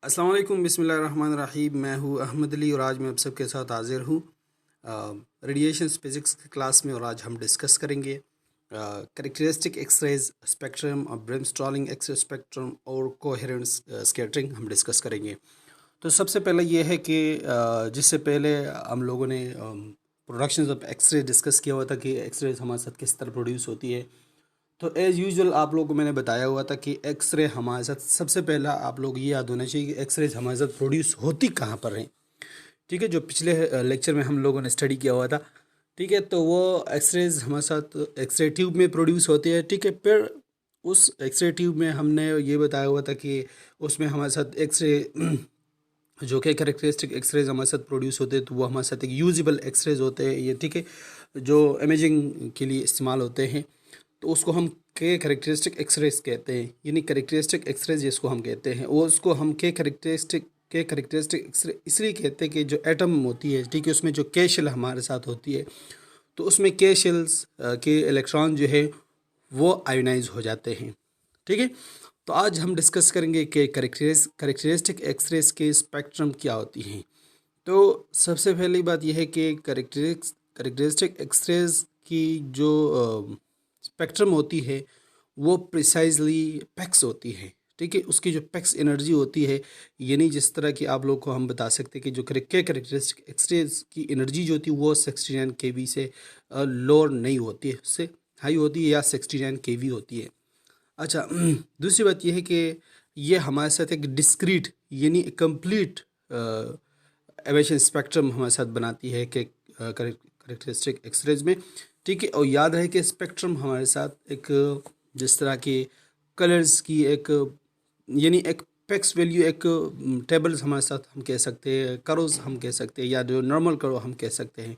अस्सलाम वालेकुम बिस्मिल्लाहिर्रहमानिर्रहीम। मैं हूँ अहमद अली और आज मैं आप सबके साथ हाजिर हूँ रेडिएशन फिज़िक्स की क्लास में। और आज हम डिस्कस करेंगे करेक्टरिस्टिक एक्सरेज स्पेक्ट्रम और ब्रेमस्टॉलिंग एक्सरे स्पेक्ट्रम और कोहेरेंस स्कैटरिंग हम डिस्कस करेंगे। तो सबसे पहले ये है कि जिससे पहले हम लोगों ने प्रोडक्शन ऑफ एक्सरे डिस्कस किया हुआ था कि एक्सरे हमारे साथ किस तरह प्रोड्यूस होती है। तो एज़ यूजुअल आप लोगों को मैंने बताया हुआ था कि एक्सरे हमारे साथ सबसे पहला आप लोग ये याद होना चाहिए कि एक्सरे हमारे साथ प्रोड्यूस होती कहाँ पर हैं। ठीक है, जो पिछले लेक्चर में हम लोगों ने स्टडी किया हुआ था। ठीक है, तो वो एक्सरेज हमारे साथ एक्सरे ट्यूब में प्रोड्यूस होती है। ठीक है, फिर उस एक्सरे ट्यूब में हमने ये बताया हुआ था कि उसमें हमारे साथ एक्सरे जो कि कैरेक्टरिस्टिक एक्सरेज हमारे साथ प्रोड्यूस होते हैं, तो वो हमारे साथ एक यूजेबल एक्सरेज होते हैं ये। ठीक है, जो इमेजिंग के लिए इस्तेमाल होते हैं, तो उसको हम के करेक्टरिस्टिक एक्सरेज कहते हैं। यानी करेक्टरिस्टिक एक्सरेज जिसको हम कहते हैं, वो उसको हम के करेक्टरिस्टिक एक्सरे इसलिए कहते हैं कि जो एटम होती है, ठीक है, उसमें जो के शेल हमारे साथ होती है, तो उसमें के शेल्स के इलेक्ट्रॉन जो है वो आयोनाइज हो जाते हैं। ठीक है, तो आज हम डिस्कस करेंगे कि करेक्टरिस्टिक एक्सरेज के स्पेक्ट्रम क्या होती हैं। तो सबसे पहली बात यह है कि करेक्टरिस्टिक एक्सरेज की जो स्पेक्ट्रम होती है वो प्रिसाइजली पैक्स होती है। ठीक है, उसकी जो पैक्स एनर्जी होती है, यानी जिस तरह की आप लोग को हम बता सकते हैं कि जो करेक्टरिस्टिक एक्सरेज की एनर्जी जो होती है वो 69 केवी से लोअर नहीं होती है, उससे हाई होती है या 69 केवी होती है। अच्छा, दूसरी बात यह है कि ये हमारे साथ एक डिस्क्रीट यानी कंप्लीट एमिशन स्पेक्ट्रम हमारे साथ बनाती है कि करेक्टरिस्टिक एक्सरेज में। ठीक है, और याद रहे कि स्पेक्ट्रम हमारे साथ एक जिस तरह के कलर्स की एक यानी एक पैक्स वैल्यू एक टेबल्स हमारे साथ हम कह सकते हैं, करोज हम कह सकते हैं, या जो नॉर्मल करो हम कह सकते हैं।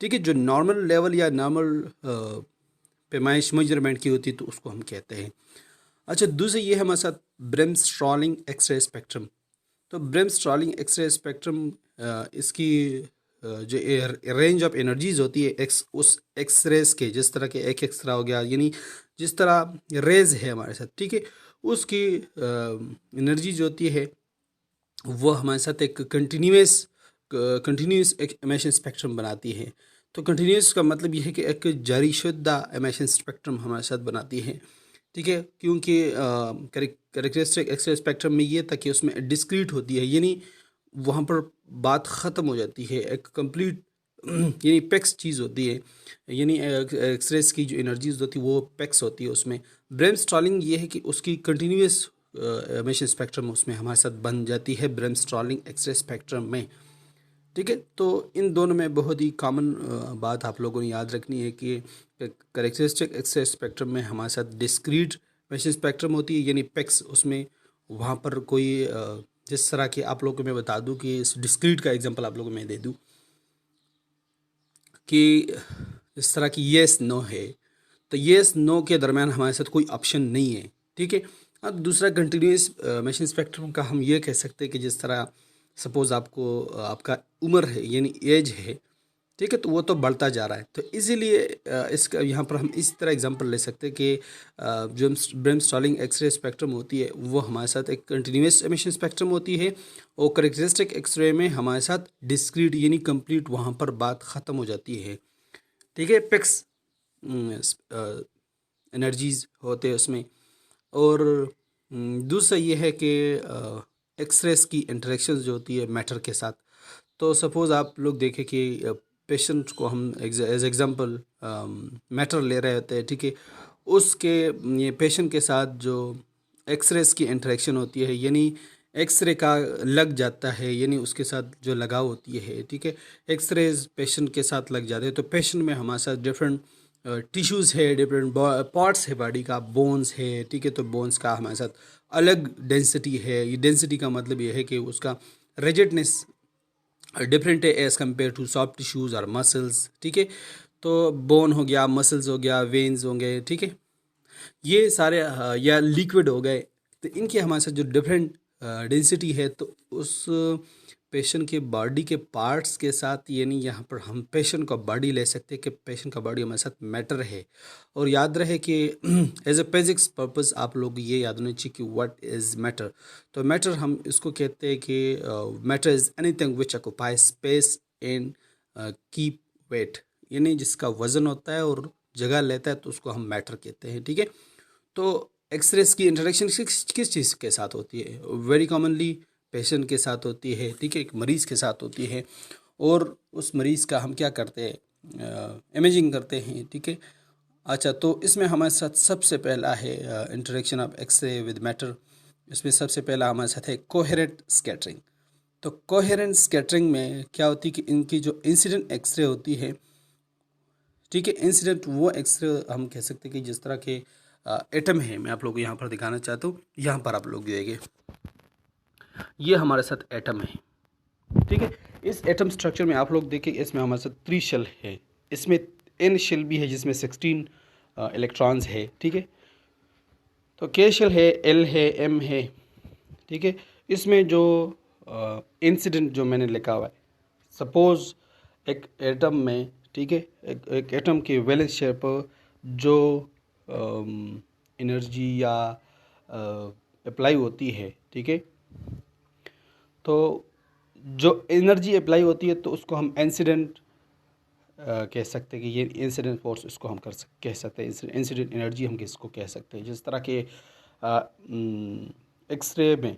ठीक है, जो नॉर्मल लेवल या नॉर्मल पैमाइश मेजरमेंट की होती है तो उसको हम कहते हैं। अच्छा, दूसरी ये है हमारे साथ ब्रेमस्टॉलिंग एक्सरे स्पेक्ट्रम। तो ब्रेमस्टॉलिंग एक्सरे स्पेक्ट्रम इसकी जो रेंज ऑफ एनर्जीज होती है उस एक्सरेज के, जिस तरह के एक एक्सरा हो गया, यानी जिस तरह रेज है हमारे साथ, ठीक है, उसकी एनर्जी जो होती है वो हमारे साथ एक कंटिन्यूस एमिशन स्पेक्ट्रम बनाती है। तो कंटिन्यूस का मतलब यह है कि एक जारी शुदा एमिशन स्पेक्ट्रम हमारे साथ बनाती है। ठीक है, क्योंकि करेक्टरिस्टिक एक्सरे स्पेक्ट्रम में ये था कि उसमें डिस्क्रीट होती है, यानी वहाँ पर बात ख़त्म हो जाती है, एक कंप्लीट यानी पैक्स चीज़ होती है, यानी एक्सरेज की जो एनर्जीज होती है वो पैक्स होती है उसमें। ब्रेमस्टॉलिंग ये है कि उसकी कंटिन्यूस एमिशन स्पेक्ट्रम उसमें हमारे साथ बन जाती है ब्रेमस्टॉलिंग एक्सरे स्पेक्ट्रम में। ठीक है, तो इन दोनों में बहुत ही कॉमन बात आप लोगों ने याद रखनी है कि करेक्टरिस्टिक एक्सरे स्पेक्ट्रम में हमारे साथ डिस्क्रीट एमिशन स्पेक्ट्रम होती है, यानी पैक्स उसमें वहाँ पर कोई जिस तरह की आप लोगों को मैं बता दूं कि इस डिस्क्रीट का एग्जांपल आप लोगों को मैं दे दूं कि इस तरह की येस नो है, तो येस नो के दरमियान हमारे साथ कोई ऑप्शन नहीं है। ठीक है, अब दूसरा कंटिन्यूस मेंशन स्पेक्ट्रम का हम ये कह सकते हैं कि जिस तरह सपोज़ आपको आपका उम्र है यानी एज है, ठीक है, तो वो तो बढ़ता जा रहा है, तो इसीलिए इसका यहाँ पर हम इस तरह एग्जांपल ले सकते हैं कि जो ब्रेमस्टॉलिंग एक्सरे स्पेक्ट्रम होती है वो हमारे साथ एक कंटिन्यूस एमिशन स्पेक्ट्रम होती है, और करेक्टरिस्टिक एक्सरे में हमारे साथ डिस्क्रीट यानी कंप्लीट वहाँ पर बात ख़त्म हो जाती है। ठीक है, पिक्स एनर्जीज होते हैं उसमें। और दूसरा ये है कि एक्सरेस की इंटरेक्शंस जो होती है मैटर के साथ। तो सपोज़ आप लोग देखें कि पेशेंट को हम एज एग्जांपल मैटर ले रहे होते हैं, ठीक है, उसके ये पेशेंट के साथ जो एक्सरेस की इंटरेक्शन होती है, यानी एक्सरे का लग जाता है, यानी उसके साथ जो लगाव होती है, ठीक है, एक्सरेज पेशेंट के साथ लग जाते हैं, तो पेशेंट में हमारे साथ डिफरेंट टिश्यूज़ है, डिफरेंट पार्ट्स है बॉडी का, बोन्स है, ठीक है, तो बोन्स का हमारे साथ अलग डेंसिटी है। ये डेंसिटी का मतलब ये है कि उसका रिजिडनेस डिफरेंट है as compare to soft tissues और मसल्स। ठीक है, तो बोन हो गया, मसल्स हो गया, वेन्स हो गए, ठीक है, ये सारे या लिक्विड हो गए, तो इनके हमारे साथ जो डिफरेंट डेंसिटी है, तो उस पेशेंट के बॉडी के पार्ट्स के साथ, यानी यहाँ पर हम पेशेंट का बॉडी ले सकते हैं कि पेशेंट का बॉडी हमारे साथ मैटर है। और याद रहे कि एज ए फिजिक्स पर्पस आप लोग ये याद होना चाहिए कि व्हाट इज़ मैटर। तो मैटर हम इसको कहते हैं कि matter is anything which occupy space and keep weight, यानी जिसका वज़न होता है और जगह लेता है तो उसको हम मैटर कहते हैं। ठीक है, तो एक्सरेज की इंट्रोडक्शन किस चीज़ के साथ होती है? वेरी कॉमनली पेशेंट के साथ होती है। ठीक है, एक मरीज़ के साथ होती है और उस मरीज़ का हम क्या करते हैं, इमेजिंग करते हैं। ठीक है, अच्छा, तो इसमें हमारे साथ सबसे पहला है introduction of x ray with matter. इसमें सबसे पहला हमारे साथ है कोहेरेंट स्कैटरिंग। तो कोहेरेंट स्कैटरिंग में क्या होती है कि इनकी जो इंसिडेंट एक्सरे होती है, ठीक है, इंसिडेंट वो एक्सरे हम कह सकते हैं कि जिस तरह के एटम है, मैं आप लोगों को यहाँ पर दिखाना चाहता हूँ। यहाँ पर आप लोग देखेंगे ये हमारे साथ एटम है। ठीक है, इस एटम स्ट्रक्चर में आप लोग देखें, इसमें हमारे साथ 3 शेल है। इसमें एन शेल भी है जिसमें 16 इलेक्ट्रॉन्स है। ठीक है, तो के शेल है, एल है, एम है। ठीक है, इसमें जो इंसिडेंट जो मैंने लिखा हुआ है, सपोज एक एटम में, ठीक है, एक एटम के वैलेंस शेयर पर जो एनर्जी या अप्लाई होती है, ठीक है, तो जो एनर्जी अप्लाई होती है तो उसको हम इंसिडेंट कह सकते हैं कि ये इंसिडेंट फोर्स इसको हम कह सकते हैं, इंसिडेंट एनर्जी हम किसको कह सकते हैं। जिस तरह के एक्सरे में,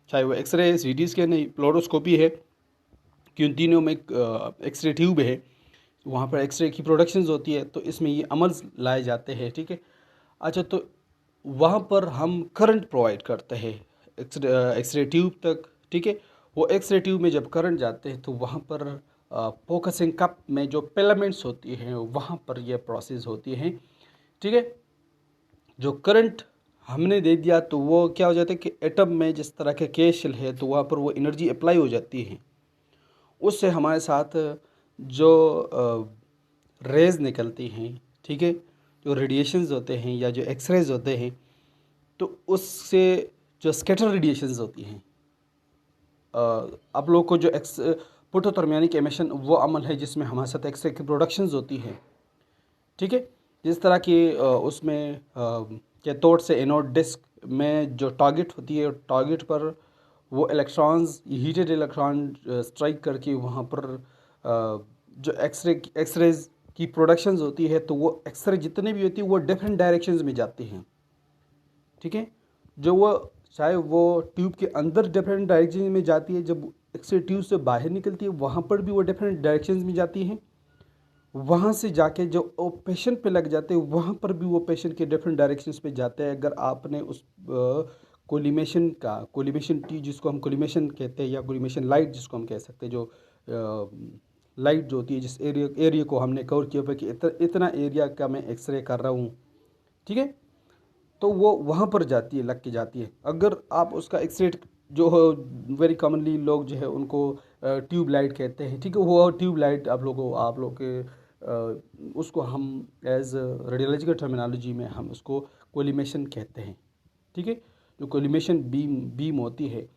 चाहे वो एक्सरे सीटी स्कैन नहीं, फ्लोरोस्कोपी है, कि उन तीनों में एक्सरे ट्यूब है, वहाँ पर एक्सरे की प्रोडक्शंस होती है, तो इसमें ये अमल्स लाए जाते हैं। ठीक है, अच्छा, तो वहाँ पर हम करंट प्रोवाइड करते हैं एक्सरे ट्यूब तक। ठीक है, वो एक्सरे ट्यूब में जब करंट जाते हैं तो वहाँ पर फोकसिंग कप में जो फिलामेंट्स होती हैं वहाँ पर यह प्रोसेस होती हैं। ठीक है, जो करंट हमने दे दिया तो वो क्या हो जाता है कि एटम में जिस तरह के के शेल है तो वहाँ पर वो एनर्जी अप्लाई हो जाती है। उससे हमारे साथ जो रेज़ निकलती हैं, ठीक है, जो रेडिएशंस होते हैं या जो एक्सरेज होते हैं, तो उससे जो स्कैटर रेडिएशंस होती हैं, आप लोग को जो फोटोथर्मियोनिक एमिशन वो अमल है जिसमें हमारे साथ एक्सरे की प्रोडक्शंस होती है। ठीक है, जिस तरह की उसमें कैथोड से एनोड डिस्क में जो टारगेट होती है, टारगेट पर वो इलेक्ट्रॉन्स, हीटेड इलेक्ट्रॉन स्ट्राइक करके वहाँ पर जो एक्सरेज की प्रोडक्शंस होती है, तो वो एक्सरे जितने भी होती है वो डिफरेंट डायरेक्शंस में जाती हैं। ठीक है, जो वो चाहे वो ट्यूब के अंदर डिफरेंट डायरेक्शन में जाती है, जब एक्सरे ट्यूब से बाहर निकलती है वहाँ पर भी वो डिफरेंट डायरेक्शंस में जाती हैं। वहाँ से जाके जो वो पेशेंट पे लग जाते हैं वहाँ पर भी वो पेशेंट के डिफरेंट डायरेक्शंस पे जाते हैं। अगर आपने उस कोलिमेशन टी जिसको हम कोलिमेशन कहते हैं, या कोलिमेशन लाइट जिसको हम कह सकते हैं, जो लाइट जो होती है जिस एरिया को हमने कवर किया हुआ कि इतना एरिया का मैं एक्सरे कर रहा हूँ, ठीक है, तो वो वहाँ पर जाती है, लग के जाती है। अगर आप उसका एक्सरे जो वेरी कॉमनली लोग जो है उनको ट्यूब लाइट कहते हैं, ठीक है, वो ट्यूब लाइट आप लोग के उसको हम एज रेडियोलॉजिकल टर्मिनोलॉजी में हम उसको कोलिमेशन कहते हैं। ठीक है, जो कोलिमेशन बीम होती है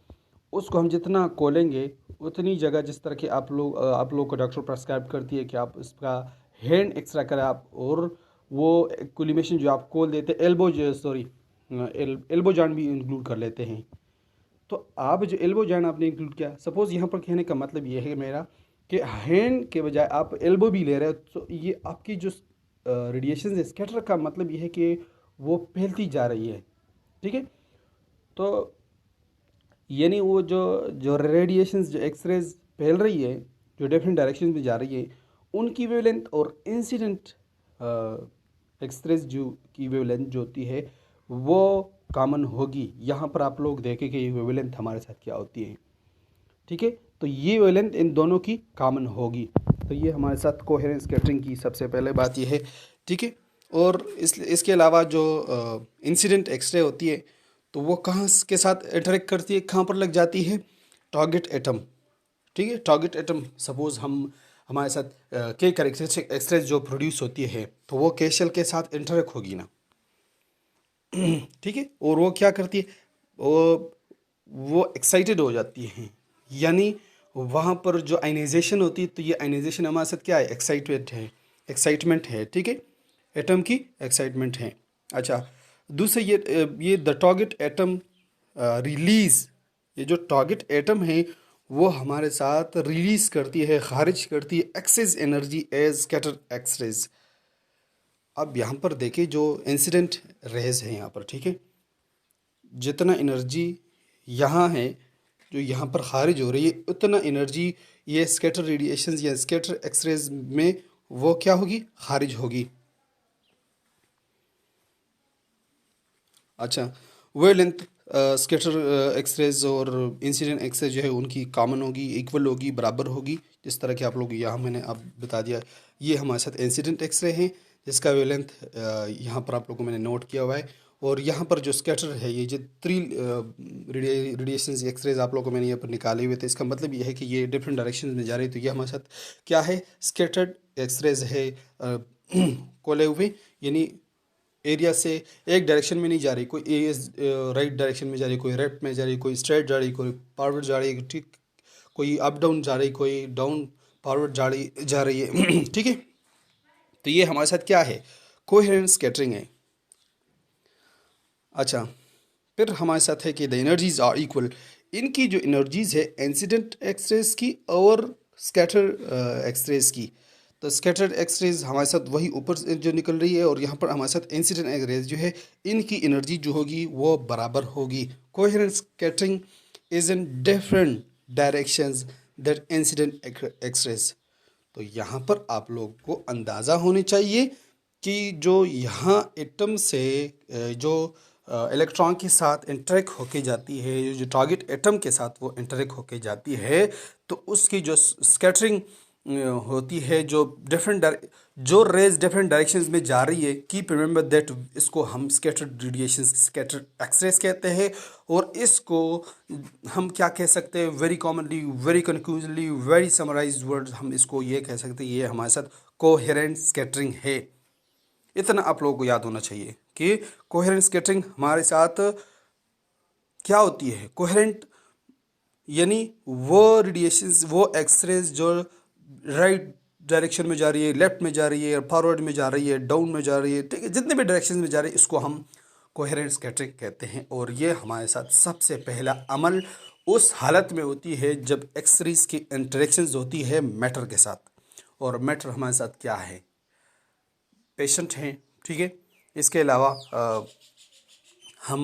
उसको हम जितना खोलेंगे उतनी जगह, जिस तरह के आप लोग को डॉक्टर प्रेस्क्राइब करती है कि आप इसका हैंड एक्सरे करें आप, और वो कोलिमेशन जो आप खोल देते हैं, एल्बो जॉइंट भी इंक्लूड कर लेते हैं। तो आप जो एल्बो जॉइंट आपने इंक्लूड किया, सपोज़ यहाँ पर कहने का मतलब ये है मेरा कि हैंड के बजाय आप एल्बो भी ले रहे हो, तो ये आपकी जो रेडिएशन है, स्कैटर का मतलब ये है कि वो फैलती जा रही है। ठीक है, तो यानी वो जो रेडिएशंस, जो एक्सरेज फैल रही है, जो डिफरेंट डायरेक्शन में जा रही है, उनकी वेवलेंथ और इंसिडेंट एक्सरेज जो की वेवलेंथ जो होती है वो कॉमन होगी। यहाँ पर आप लोग देखें कि ये वेवलेंथ हमारे साथ क्या होती है। ठीक है, तो ये वेवलेंथ इन दोनों की कॉमन होगी। तो ये हमारे साथ कोहेरेंट स्कैटरिंग की सबसे पहले बात ये है। ठीक है, और इसके अलावा जो इंसिडेंट एक्सरे होती है तो वो कहाँ के साथ इंटरेक्ट करती है, कहाँ पर लग जाती है? Target atom. ठीक है, टारगेट एटम सपोज हमारे साथ के कैरेक्टरिस्टिक एक्सरे जो प्रोड्यूस होती है तो वो के शेल के साथ इंटरेक्ट होगी ना। ठीक है, और वो क्या करती है, वो एक्साइटेड हो जाती है, यानी वहाँ पर जो आयनाइजेशन होती है, तो ये आयनाइजेशन हमारे साथ क्या है, एक्साइटमेंट है, ठीक है, एटम की एक्साइटमेंट है। अच्छा, दूसरा ये द टारगेट एटम रिलीज, ये जो टारगेट एटम है वो हमारे साथ रिलीज करती है, खारिज करती है excess energy as scatter x rays. अब यहाँ पर देखिए जो इंसिडेंट रेज है यहाँ पर, ठीक है, जितना एनर्जी यहाँ है जो यहाँ पर खारिज हो रही है, उतना एनर्जी ये स्कैटर रेडिएशंस या स्कैटर एक्सरेज में वो क्या होगी, खारिज होगी। अच्छा, वेवलेंथ स्कैटर एक्सरेज और इंसिडेंट एक्सरेज जो है उनकी कॉमन होगी, इक्वल होगी, बराबर होगी। जिस तरह के आप लोग यहाँ मैंने अब बता दिया, ये हमारे साथ इंसिडेंट एक्सरे हैं जिसका वेवलेंथ यहाँ पर आप लोगों को मैंने नोट किया हुआ है। और यहाँ पर जो स्कैटर है, ये जो 3 रेडिएशन एक्सरेज आप लोगों को मैंने यहाँ पर निकाले हुए थे, इसका मतलब ये है कि ये डिफरेंट डायरेक्शन में जा रही है। तो ये हमारे साथ क्या है, स्कैटर्ड एक्सरेज है, कोले हुए, यानी एरिया से एक डायरेक्शन में नहीं जा रही, कोई राइट डायरेक्शन में जा रही, कोई लेफ्ट में जा रही, कोई स्ट्रेट जा रही, कोई फॉरवर्ड जा रही, ठीक, कोई अप डाउन जा रही, कोई डाउन फॉरवर्ड जा रही है ठीक है। तो ये हमारे साथ क्या है, कोहेरेंट स्कैटरिंग है। अच्छा, फिर हमारे साथ है कि द एनर्जीज आर इक्वल, इनकी जो एनर्जीज है इंसिडेंट एक्सरेज की और स्कैटर एक्सरेज की। तो स्कैटर्ड एक्सरेज हमारे साथ वही ऊपर से जो निकल रही है, और यहाँ पर हमारे साथ इंसिडेंट एक्सरेज जो है इनकी एनर्जी जो होगी वो बराबर होगी। Coherent scattering is in different directions that incident x rays. तो यहाँ पर आप लोग को अंदाज़ा होने चाहिए कि जो यहाँ एटम से जो इलेक्ट्रॉन के साथ इंटरेक्ट होके जाती है, जो टारगेट एटम के साथ वो इंटरेक्ट होके जाती है, तो उसकी जो स्कैटरिंग होती है, जो रेज डिफरेंट डायरेक्शंस में जा रही है, कीप रिमेंबर दैट इसको हम स्कैटर्ड रेडिएशन, स्कैटर्ड एक्सरेज कहते हैं। और इसको हम क्या कह सकते हैं, very commonly, very conclusively, very summarised word हम इसको ये कह सकते हैं, ये हमारे साथ कोहेरेंट स्कैटरिंग है। इतना आप लोगों को याद होना चाहिए कि कोहेरेंट स्कैटरिंग हमारे साथ क्या होती है। कोहेरेंट यानी वो रेडिएशंस, वो एक्सरेज जो राइट डायरेक्शन में जा रही है, लेफ्ट में जा रही है, फॉरवर्ड में जा रही है, डाउन में जा रही है, ठीक है, जितने भी डायरेक्शन में जा रही है, इसको हम कोहेरेंट स्कैटरिंग कहते हैं। और ये हमारे साथ सबसे पहला अमल उस हालत में होती है जब एक्सरेज की इंटरेक्शंस होती है मैटर के साथ। और मैटर हमारे साथ क्या है, पेशेंट हैं, ठीक है। इसके अलावा हम